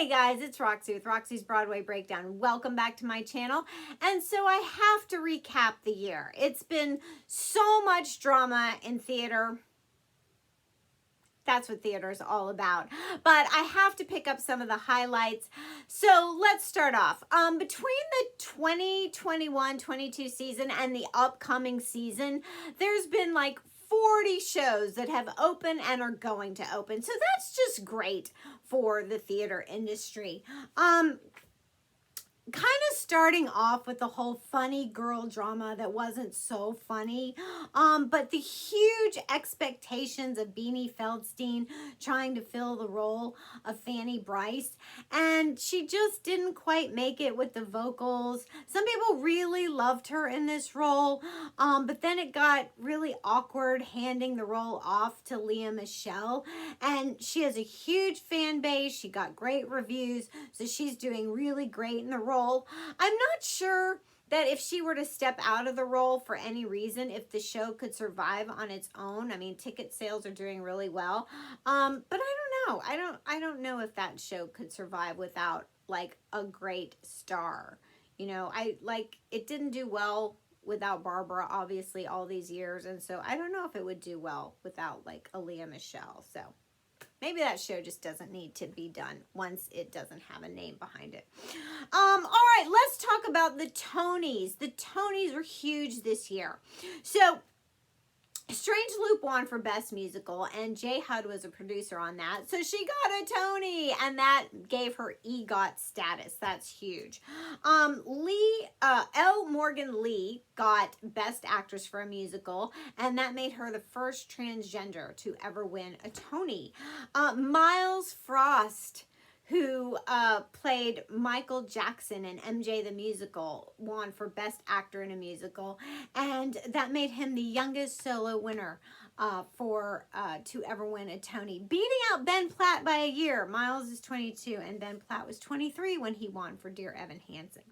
Hey guys, it's Roxie with Roxie's Broadway Breakdown. Welcome back to my channel. And so I have to recap the year. It's been so much drama in theater. That's what theater is all about. But I have to pick up some of the highlights. So let's start off. Between the 2021-22 season and the upcoming season, there's been like 40 shows that have opened and are going to open. So that's just great for the theater industry. Kind of starting off with the whole funny girl drama that wasn't so funny, but the huge expectations of Beanie Feldstein trying to fill the role of Fanny Bryce, and she just didn't quite make it with the vocals. Some people really loved her in this role, but then it got really awkward handing the role off to Lea Michele, and she has a huge fan base. She got great reviews, so she's doing really great in the role. I'm not sure that if she were to step out of the role for any reason, if the show could survive on its own. I mean, ticket sales are doing really well. But I don't know. I don't know if that show could survive without like a great star. You know, it didn't do well without Barbara, obviously, all these years. And so I don't know if it would do well without like a Lea Michele. So maybe that show just doesn't need to be done once it doesn't have a name behind it. All right, let's talk about the Tonys. The Tonys were huge this year. So Strange Loop won for Best Musical, and J. Hud was a producer on that. So she got a Tony, and that gave her EGOT status. That's huge. L. Morgan Lee got Best Actress for a Musical, and that made her the first transgender to ever win a Tony. Myles Frost, who played Michael Jackson in MJ the Musical, won for Best Actor in a Musical, and that made him the youngest solo winner to ever win a Tony, beating out Ben Platt by a year. Myles is 22, and Ben Platt was 23 when he won for Dear Evan Hansen.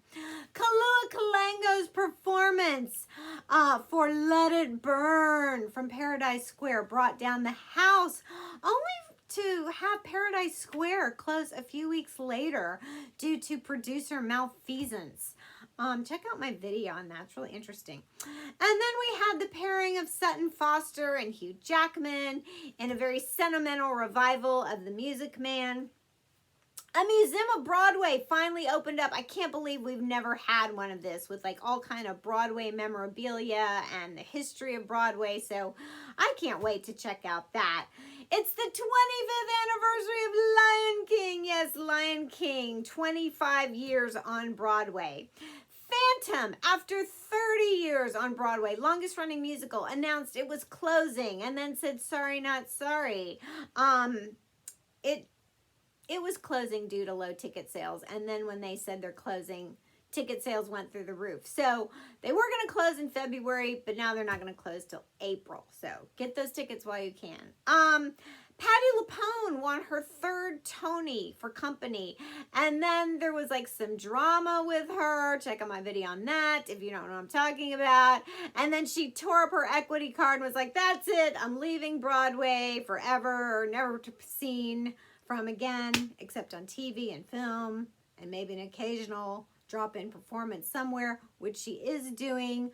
Kalua Kalango's performance for Let It Burn from Paradise Square brought down the house, only to have Paradise Square close a few weeks later due to producer malfeasance. Check out my video on that. It's really interesting. And then we had the pairing of Sutton Foster and Hugh Jackman in a very sentimental revival of The Music Man. A Museum of Broadway finally opened up. I can't believe we've never had one of this, with like all kind of Broadway memorabilia and the history of Broadway. So I can't wait to check out that. It's the 25th anniversary of Lion King. Yes, Lion King, 25 years on Broadway. Phantom, after 30 years on Broadway, longest running musical, announced it was closing and then said, sorry, not sorry. It was closing due to low ticket sales. And then when they said they're closing, ticket sales went through the roof. So they were going to close in February, but now they're not going to close till April. So get those tickets while you can. Patti LuPone won her third Tony for Company. And then there was like some drama with her. Check out my video on that if you don't know what I'm talking about. And then she tore up her equity card and was like, that's it. I'm leaving Broadway forever, never to be seen from again, except on TV and film, and maybe an occasional drop-in performance somewhere, which she is doing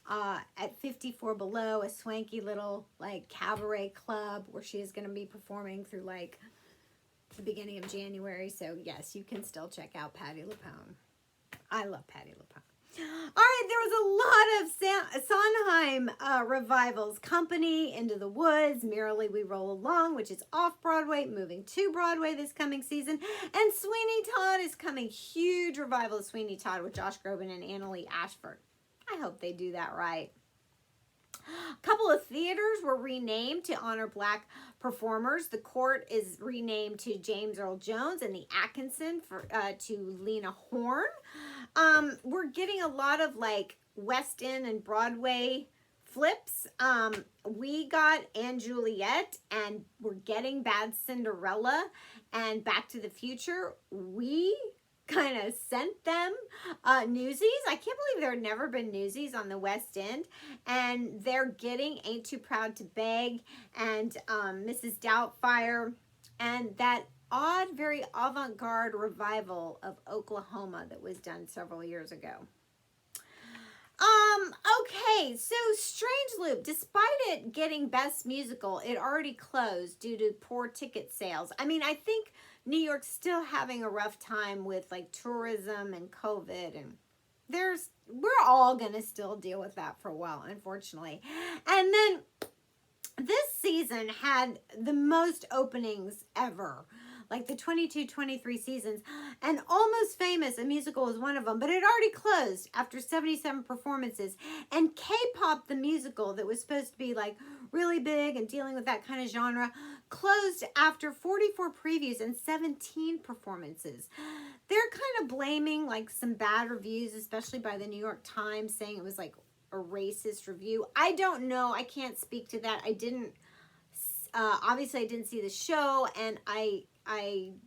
at 54 Below, a swanky little like cabaret club where she is going to be performing through like the beginning of January. So yes, you can still check out Patti LuPone. I love Patti LuPone. All right, there was a lot of Sondheim revivals. Company, Into the Woods, Merrily We Roll Along, which is off Broadway, moving to Broadway this coming season. And Sweeney Todd is coming. Huge revival of Sweeney Todd with Josh Groban and Annalee Ashford. I hope they do that right. A couple of theaters were renamed to honor Black performers. The Court is renamed to James Earl Jones, and the Atkinson to Lena Horne. We're getting a lot of like West End and Broadway flips. We got & Juliet, and we're getting Bad Cinderella and Back to the Future. We kind of sent them Newsies. I can't believe there had never been Newsies on the West End, and they're getting Ain't Too Proud to Beg and Mrs. Doubtfire, and that odd, very avant-garde revival of Oklahoma that was done several years ago. Okay, so Strange Loop, despite it getting Best Musical, it already closed due to poor ticket sales. I mean, I think New York's still having a rough time with like tourism and COVID, and we're all gonna still deal with that for a while, unfortunately. And then this season had the most openings ever, like the 22-23 seasons, and Almost Famous, a musical, was one of them, but it already closed after 77 performances. And K-pop, the musical that was supposed to be like really big and dealing with that kind of genre, closed after 44 previews and 17 performances. They're kind of blaming like some bad reviews, especially by the New York Times, saying it was like a racist review. I don't know. I can't speak to that. I didn't, obviously I didn't see the show, and I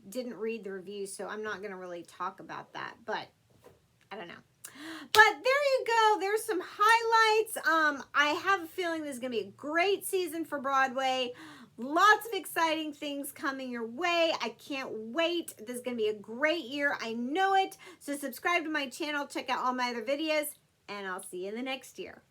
didn't read the review, so I'm not going to really talk about that, but I don't know. But there you go. There's some highlights. I have a feeling this is going to be a great season for Broadway. Lots of exciting things coming your way. I can't wait. This is going to be a great year. I know it. So subscribe to my channel. Check out all my other videos, and I'll see you in the next year.